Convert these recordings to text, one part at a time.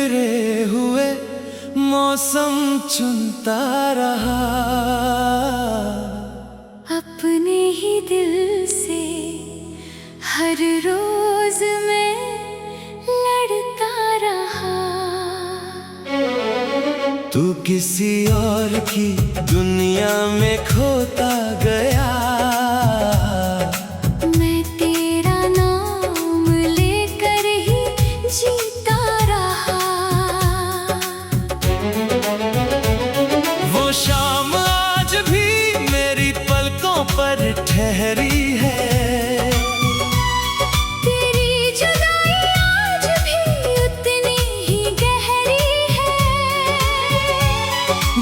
बिखरे हुए मौसम चुनता रहा, अपने ही दिल से हर रोज मैं लड़ता रहा। तू किसी और की दुनिया में खोता गया, मैं तेरा नाम लेकर ही जीता रहा। वो शाम आज भी मेरी पलकों पर ठहरी है, तेरी जुदाई आज भी उतनी ही गहरी है।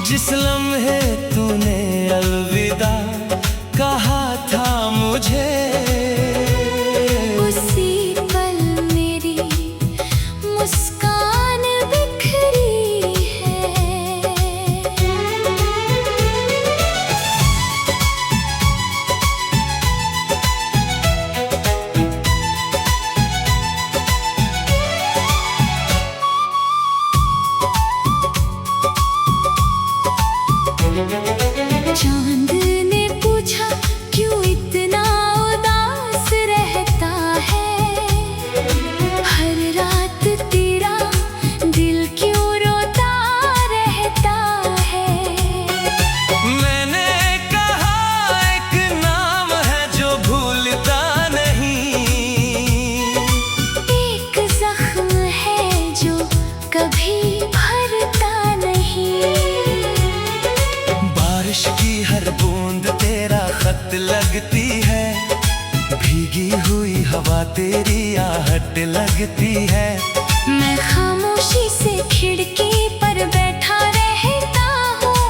जिस लम्हे तूने अलविदा कहा था मुझे, उसी पल मेरी मुस्कान बिखरी है। चांद ने पूछा क्यों इतना उदास रहता है, हर रात तेरा दिल क्यों रोता रहता है। मैंने कहा एक नाम है जो भूलता नहीं, एक जख्म है जो कभी भरता नहीं। बारिश की हर बूंद तेरा खत लगती है, भीगी हुई हवा तेरी आहट लगती है। मैं खामोशी से खिड़की पर बैठा रहता हूँ,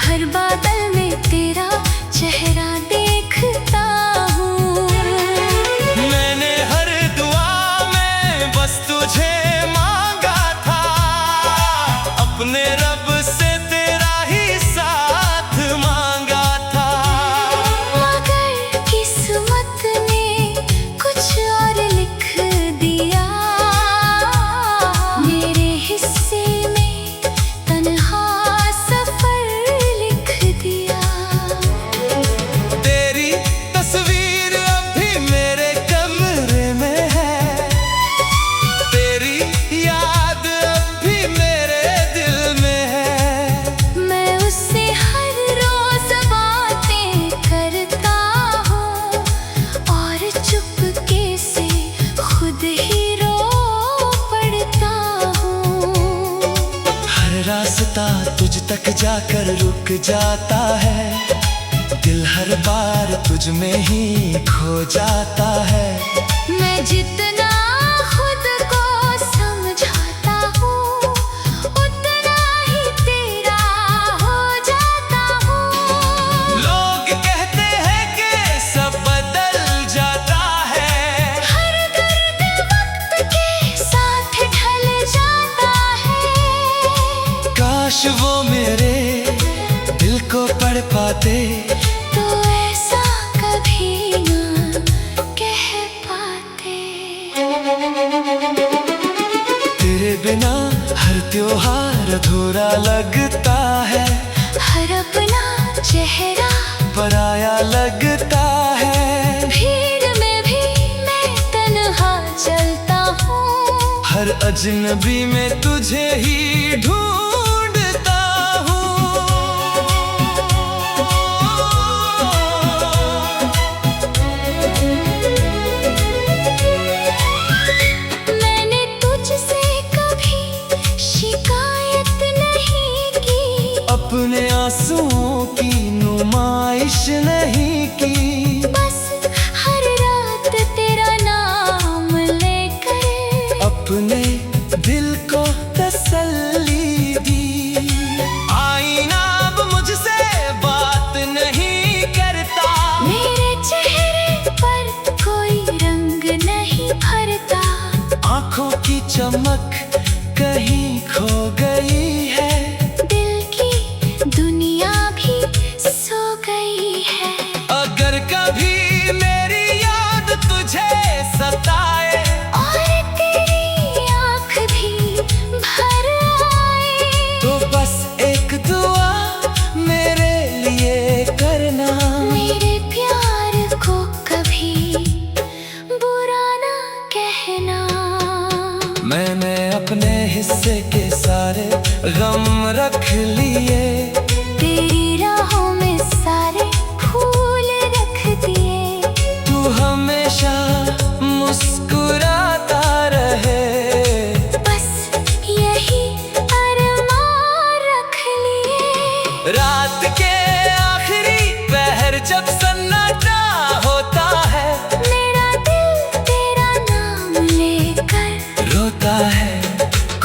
हर बादल में तेरा चेहरा देखता हूँ। मैंने हर दुआ में बस तुझे मांगा था, अपने रब से तेरा ही साथ मांगा था। मगर किस्मत ने कुछ और लिख दिया, मेरे हिस्से में तन्हा सफर लिख दिया। तेरी तस्वीर अभी मेरे कमरे में है, तेरी याद अभी मेरे दिल में है। मैं उससे हर रोज बातें करता हूँ, और चुपके से खुद ही रो पड़ता हूँ। हर रास्ता तुझ तक जाकर रुक जाता है, दिल हर बार तुझ में ही खो जाता है। मैं जितना खुद को समझाता हूँ, उतना ही तेरा हो जाता हूँ। लोग कहते हैं कि सब बदल जाता है, हर दर्द वक्त के साथ ढल जाता है। काश वो मेरे दिल को पढ़ पाते, तो ऐसा कभी ना कह पाते। तेरे बिना हर त्योहार अधूरा लगता है, हर अपना चेहरा पराया लगता है। भीड़ में भी मैं तन्हा चलता हूँ, हर अजनबी में तुझे ही ढूंढता हूँ। मैंने तुझसे कभी शिकायत नहीं की, अपने आंसुओं की नुमाइश नहीं की, बस हर रात तेरा नाम लेकर अपने दिल को तसल्ली दी। आईना अब मुझसे बात नहीं करता, मेरे चेहरे पर कोई रंग नहीं भरता। आंखों की चमक कहीं खो गई है, दिल की दुनिया भी सो गई है। अगर कभी मेरी याद तुझे सताए और तेरी आँख भी भर हिस्से के सारे गम रख लिए। तेरी राहों में सारे फूल रख दिए। तू हमेशा मुस्कुराता रहे, बस यही अरमान रख लिए। रात के आखिरी पहर जब सन्नाटा होता है, मेरा दिल तेरा नाम लेकर रोता है।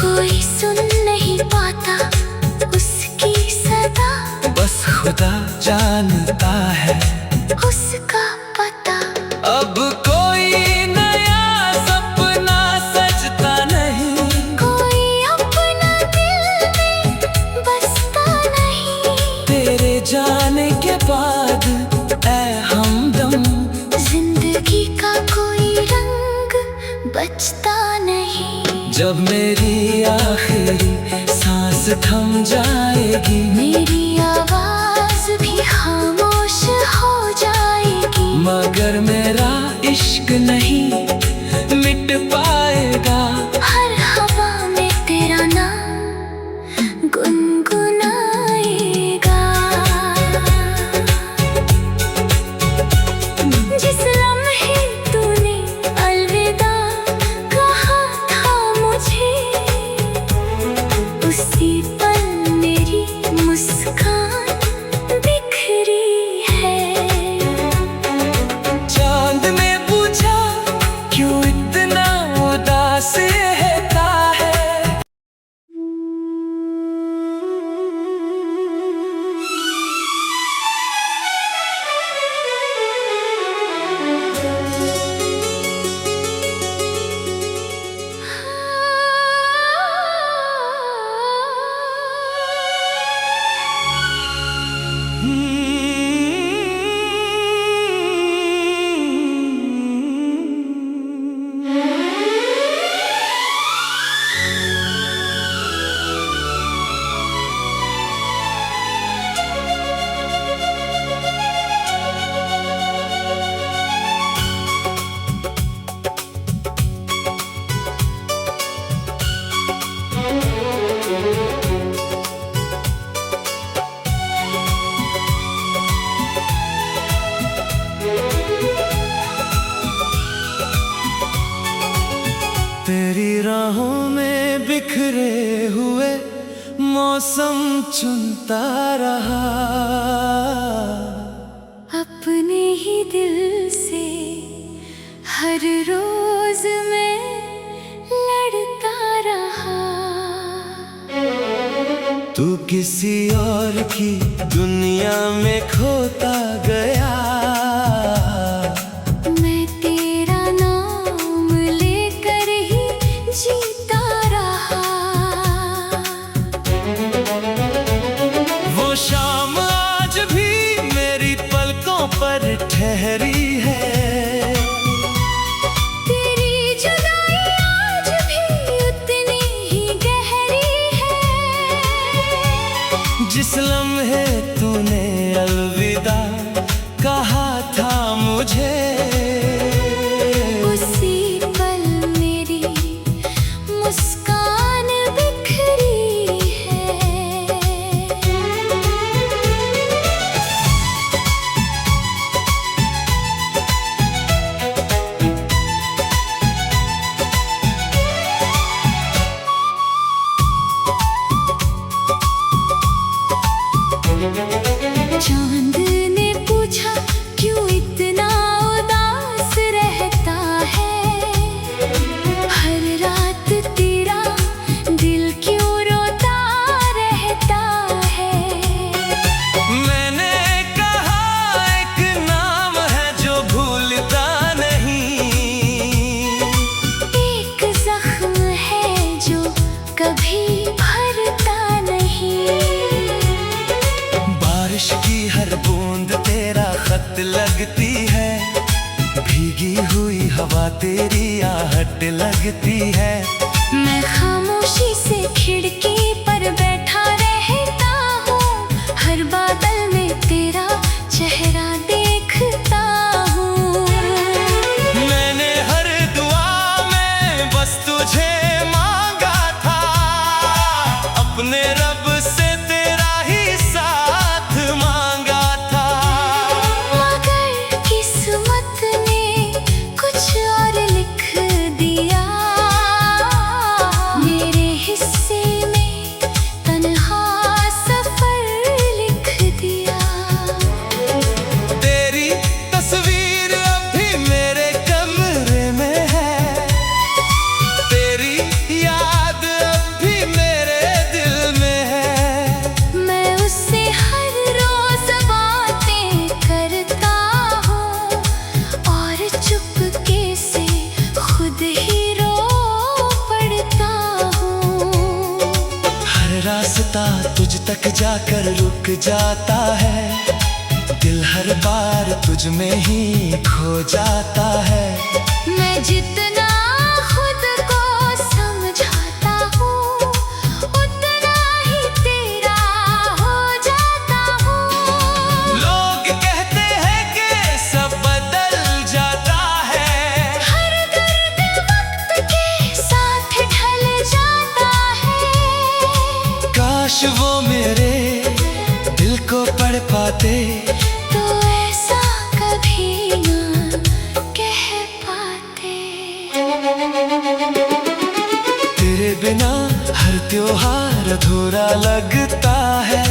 कोई सुन नहीं पाता उसकी सदा, बस खुदा जानता है उसका पता। अब कोई नया सपना सजता नहीं, कोई अपना दिल में बसता नहीं। तेरे जाने के बाद ऐ हमदम, जिंदगी का कोई रंग बचता नहीं। जब मेरी आखिरी सांस थम जाएगी, मेरी आवाज भी खामोश हो जाएगी। मगर मेरा इश्क नहीं मिट पाएगा। हर हवा में तेरा नाम गुनगुनाएगा। जिस लम्हे तूने अलविदा कहा था मुझे, उसी पल मेरी मुस्कान बिखरी है। चांद ने पूछा क्यों इतना उदास रहता है। तेरी राहों में बिखरे हुए मौसम चुनता रहा, अपने ही दिल से हर रोज मैं लड़ता रहा। तू किसी और की दुनिया में खोता गया। मैं तेरा नाम लेकर ही जीता रहा। वो शाम आज भी मेरी पलकों पर ठहरी है। तेरी जुदाई आज भी उतनी ही गहरी है। जिस लम्हे तूने अलविदा कहा था मुझे, उसी पल मेरी मुस्कान बिखरी है। चांद ने पूछा क्यों इतना उदास रहता है। हर रात तेरा दिल क्यों रोता रहता है। मैंने कहा एक नाम है जो भूलता नहीं, एक जख्म है जो कभी भरता नहीं। बारिश की हर बूंद तेरा खत लगती है, भीगी हुई हवा तेरी आहट लगती है। मैं खामोशी से खिड़की पर बैठा रहता हूँ, हर बादल में तेरा चेहरा देखता हूँ। मैंने हर दुआ में बस तुझे मांगा था, हमने रब से तेरा ही साथ मांगा था, मगर किस्मत ने कुछ और लिख दिया। मेरे हिस्से में तन्हा सफर लिख दिया। तेरी तस्वीर अब भी मेरे कमरे में है, तेरी याद अब भी मेरे दिल में है। मैं उससे हर रोज बातें करता हूँ और चुपके से खुद ही रो पड़ता हूँ। हर रास्ता तुझ तक जाकर रुक जाता है, दिल हर बार तुझ में ही खो जाता है। मैं जितना खुद को समझाता हूँ उतना ही तेरा हो जाता हूँ। लोग कहते हैं कि सब बदल जाता है, हर दर्द वक्त के साथ ढल जाता है। काश वो मेरे दिल को पढ़ पाते, तो ऐसा कभी ना कह पाते। तेरे बिना हर त्योहार अधूरा लगता है,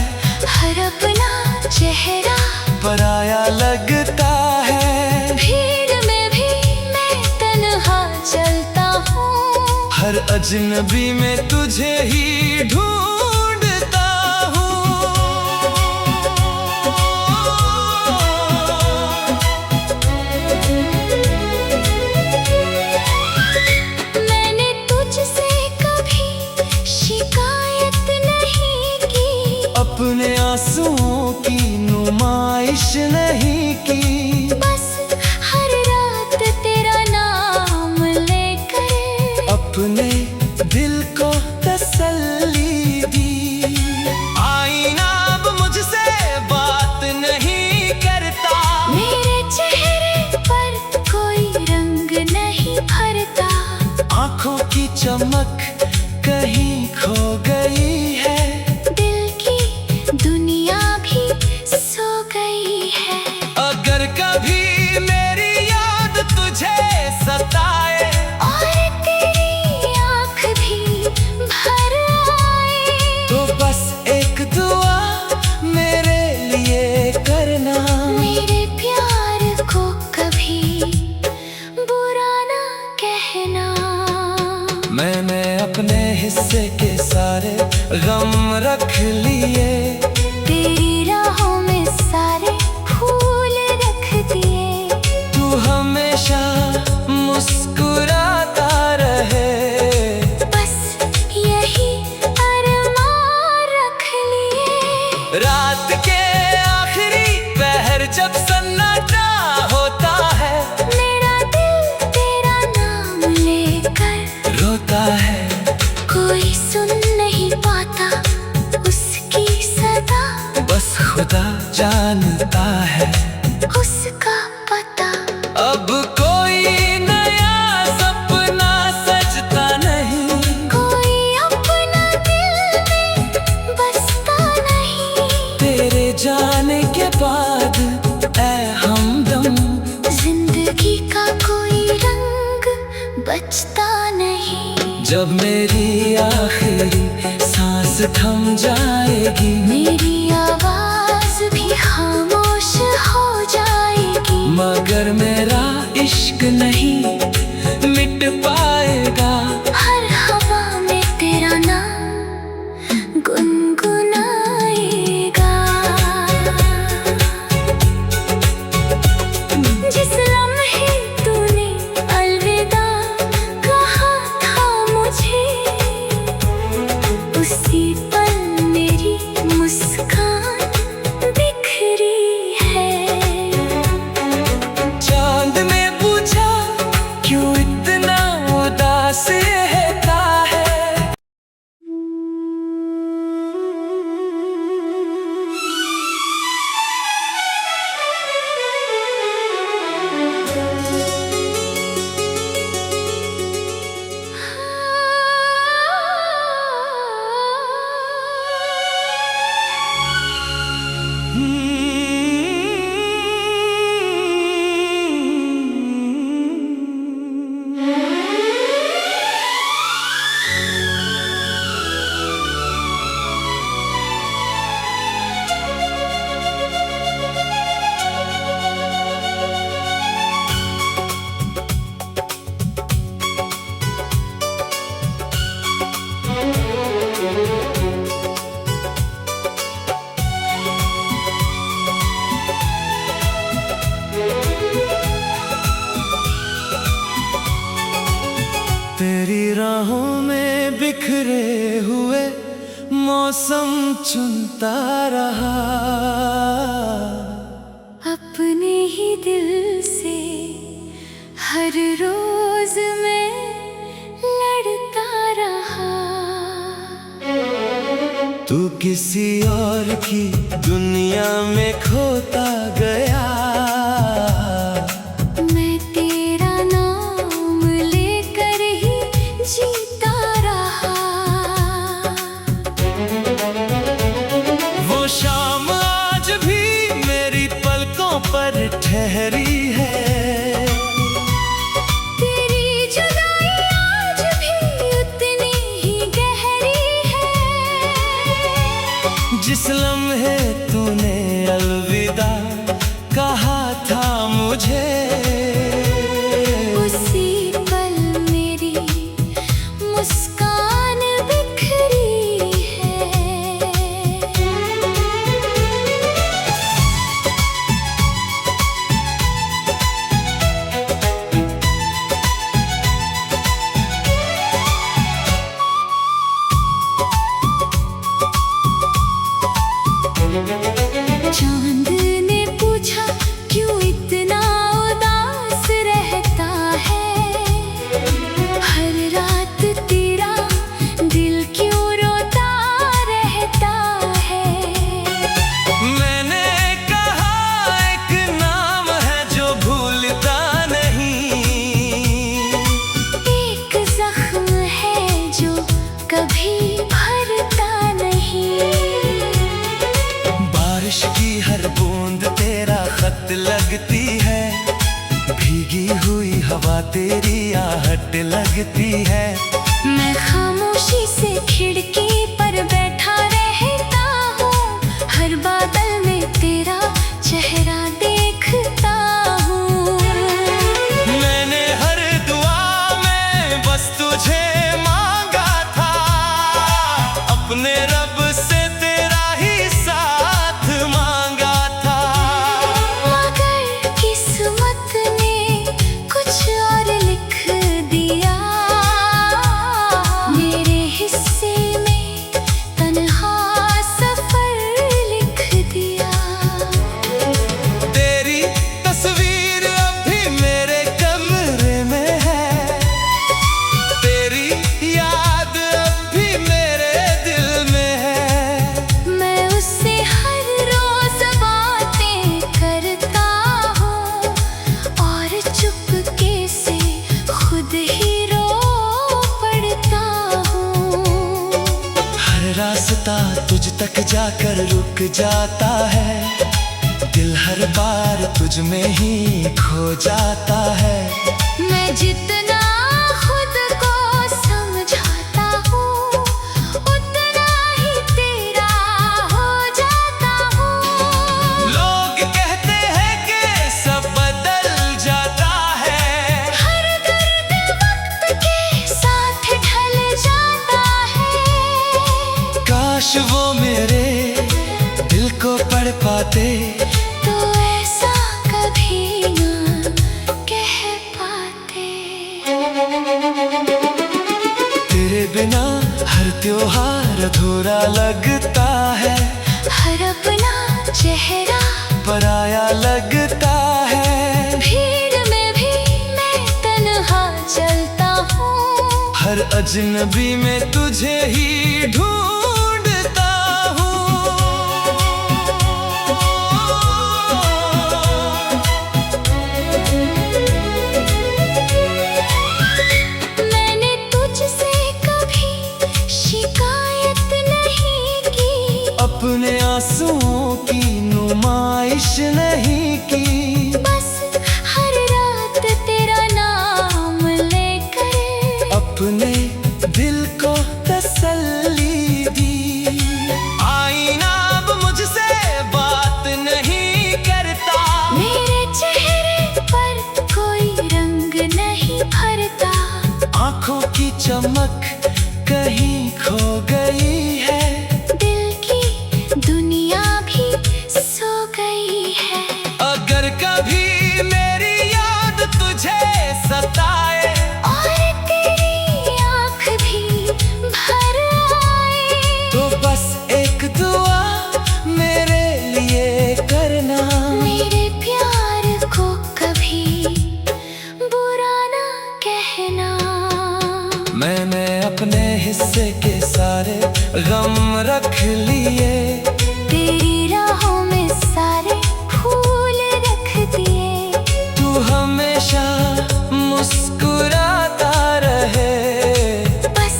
हर अपना चेहरा पराया लगता है। भीड़ में भी मैं तन्हा चलता हूँ, हर अजनबी में तुझे ही ढूंढता हूँ। मैंने तुझसे कभी शिकायत नहीं की, अपने आंसुओं की नुमाइश नहीं की, बस हर रात तेरा नाम लेकर अपने दिल को तसल्ली दी। आईना अब मुझसे बात नहीं करता, मेरे चेहरे पर कोई रंग नहीं भरता। आंखों की चमक कहीं खो गई है, दिल की दुनिया भी सो गई है। अगर कभी मेरी याद तुझे सताए, और तेरी आँख भी भर आए, तो बस एक दुआ मेरे लिए करना, मेरे प्यार को कभी बुरा ना कहना। मैंने अपने हिस्से के सारे गम रख लिए, तेरी राहों में सारे फूल रख दिए। तू हमेशा मुस्कुराता रहे, बस यही अरमान रख लिए। रात के आखिरी पहर जब सन्नाटा होता है, मेरा दिल तेरा नाम लेकर रोता है। कोई सुन नहीं पाता उसकी सदा, बस खुदा जानता है उसका पता। अब कोई नया सपना सजता नहीं, कोई अपना दिल में बसता नहीं। तेरे जाने के बाद ऐ हमदम, जिंदगी का कोई रंग बचता नहीं। जब मेरी आखिरी सांस थम जाएगी, मेरी आवाज भी खामोश हो जाएगी, मगर मेरा इश्क नहीं मिट पाएगा। हर हवा में तेरा नाम गुनगुनाएगा। जिस लम्हे तूने अलविदा कहा था मुझे, उसी पल मेरी मुस्कान बिखरी है। चांद ने पूछा क्यों इतना उदास रहता है, बिखरे हुए मौसम चुनता रहा। अपने ही दिल से हर रोज मैं लड़ता रहा। तू किसी और की दुनिया में खोता गया। मैं तेरा नाम लेकर ही जीता रहा। वो शाम आज भी मेरी पलकों पर ठहरी है। तेरी जुदाई आज भी उतनी ही गहरी है। जिस लम्हे तूने अलविदा कहा था मुझे, उसी पल मेरी मुस्कान बिखरी है। चांद ने पूछा क्यों इतना उदास रहता है। हर रात तेरा दिल क्यों रोता रहता है। मैंने कहा एक नाम है जो भूलता नहीं। एक जख्म है जो कभी भरता नहीं। बारिश की हर बूंद तेरा खत लगती है। भीगी हुई हवा तेरी आहट लगती है। मैं खामोशी से खिड़की पर बैठा रहता हूँ। हर बादल में तेरा चेहरा देखता हूँ। मैंने हर दुआ में बस तुझे मांगा था। अपने रब से तेरा ही साथ मांगा था। मगर किस्मत ने कुछ और लिख दिया। मेरे हिस्से में तन्हा सफर लिख दिया। तेरी तस्वीर अब भी मेरे कमरे में है। तेरी याद अब भी मेरे दिल में है। मैं उससे हर रोज बातें करता हूँ और चुपके से खुद ही रो पड़ता हूँ। हर रास्ता तुझ तक जाकर रुक जाता है। दिल हर बार तुझ में ही खो जाता है। मैं जितना खुद को समझाता हूँ उतना ही तेरा हो जाता हूँ। लोग कहते हैं कि सब बदल जाता है। हर दर्द वक्त के साथ ढल जाता है। काश वो मेरे दिल को पढ़ पाते। तो ऐसा कभी ना कह पाते। तेरे बिना हर त्योहार अधूरा लगता है। हर अपना चेहरा पराया लगता है। भीड़ में भी मैं तन्हा चलता हूँ। हर अजनबी में तुझे ही ढूंढता हूँ। मैंने तुझसे कभी शिकायत नहीं की। अपने आंसुओं की नुमाइश नहीं की। बस हर रात तेरा नाम लेकर अपने दिल को तसल्ली दी। आईना अब मुझसे बात नहीं करता। मेरे चेहरे पर कोई रंग नहीं भरता। आंखों की चमक कहीं खो गई है। दिल की दुनिया भी सो गई है। गम रख लिए। तेरी राहों में सारे फूल रख दिए। तू हमेशा मुस्कुराता रहे, बस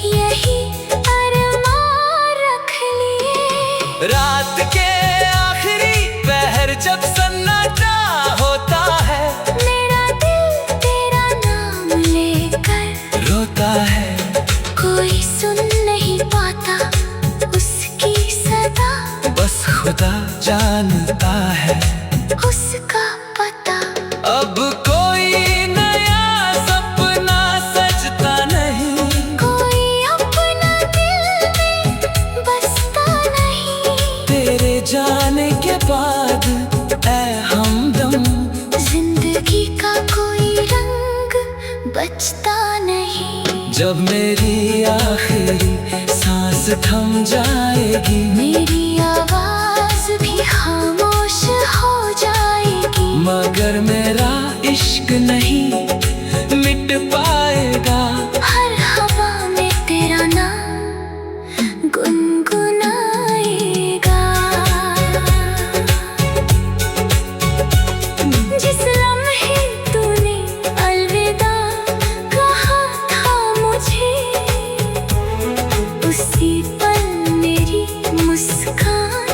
यही अरमान रख लिए। रात के आखिरी पहर जब सन्नाटा होता है, मेरा दिल तेरा नाम लेकर रोता है। कोई सुन नहीं पाता उसकी सदा, बस खुदा जानता है उसका पता। अब कोई नया सपना सजता नहीं, कोई अपना दिल में बसता नहीं। तेरे जाने के बाद ऐ हमदम, जिंदगी का कोई रंग बचता नहीं। जब मेरी आखिरी सांस थम जाएगी, मेरी आवाज भी खामोश हो जाएगी। मगर मेरा इश्क नहीं मिट पाएगा। हर हवा में तेरा नाम गुनगुनाएगा। जिस लम्हे तूने अलविदा कहा था मुझे, उसी पल मेरी मुस्कान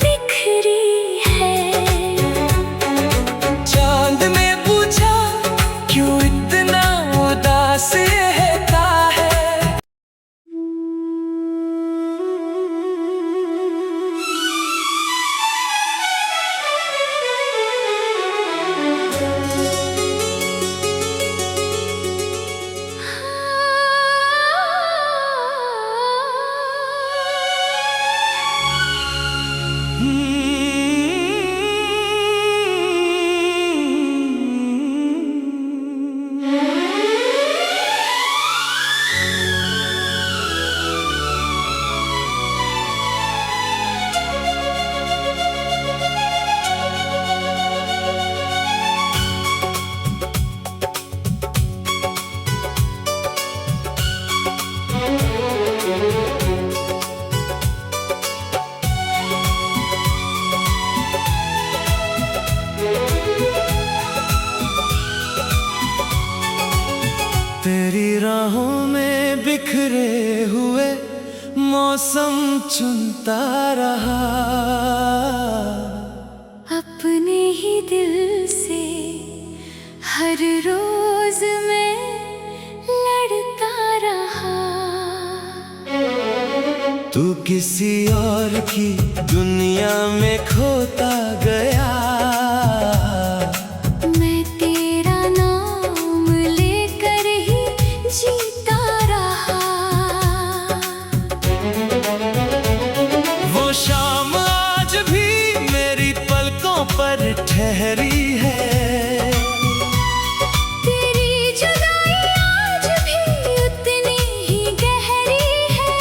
बिखरी है। चांद ने पूछा क्यों इतना उदास रहता है। तेरी राहों में बिखरे हुए मौसम चुनता रहा, अपने ही दिल से हर रोज मैं लड़ता रहा। तू किसी और की दुनिया में खोता गया। मैं तेरा नाम लेकर ही जीता रहा। वो शाम आज भी मेरी पलकों पर ठहरी है। तेरी जुदाई आज भी उतनी ही गहरी है।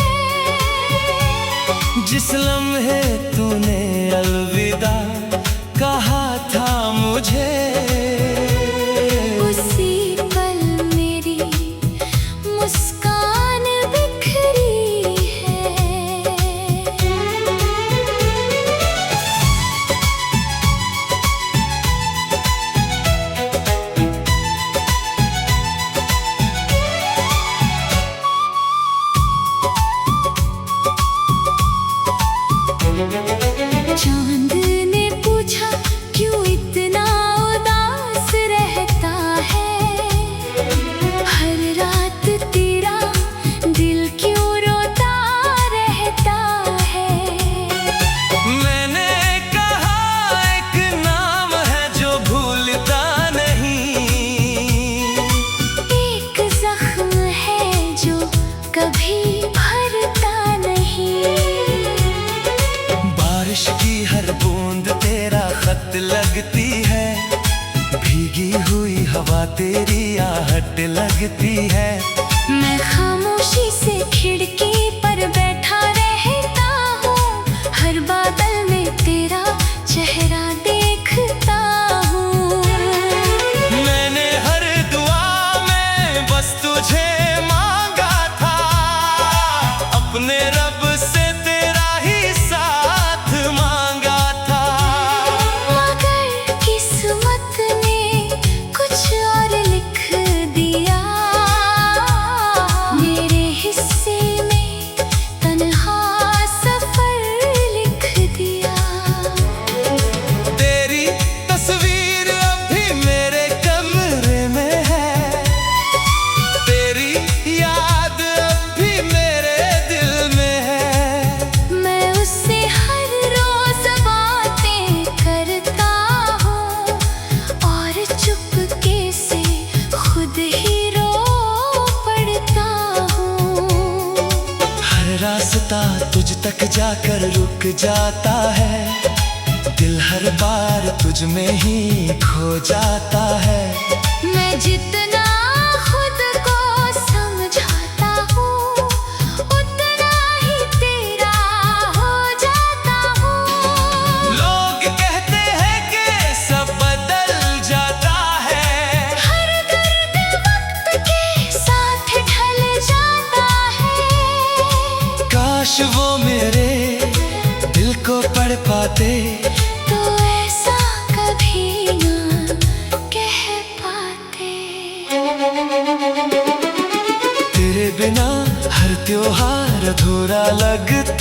जिस लम्हे तूने अलविदा कहा था मुझे, उसी पल मेरी मुस्कान बिखरी है। चांद ने पूछा क्यों इतना उदास रहता है। हर रात तेरा दिल क्यों रोता रहता है। मैंने कहा एक नाम है जो भूलता नहीं, एक जख्म है जो कभी भरता नहीं। बारिश की हर बूंद तेरा खत लगती है, भीगी हुई हवा तेरी आहट लगती है। मैं खामोशी से खिड़की पर बैठा रहता हूँ। हर बादल में तेरा चेहरा देखता हूँ। मैंने हर दुआ में बस तुझे मांगा था, अपने मैंने रब से तेरा ही साथ मांगा था, मगर किस्मत ने कुछ और लिख दिया। मेरे हिस्से में तन्हा सफर लिख दिया। तेरी तस्वीर अभी मेरे कमरे में है, तेरी याद अभी मेरे दिल में है। मैं उससे हर रोज बातें करता हूँ और चुपके से खुद ही रो पड़ता हूँ। हर रास्ता तुझ तक जाकर रुक जाता है, दिल हर बार तुझ में ही खो जाता है। मैं जितना खुद को समझाता हूँ उतना ही तेरा हो जाता हूँ। लोग कहते हैं कि सब बदल जाता है, हर दर्द वक्त के साथ ढल जाता है। काश वो मेरे दिल को पढ़ पाते, तो ऐसा कभी ना कह पाते। तेरे बिना हर त्योहार अधूरा लगता।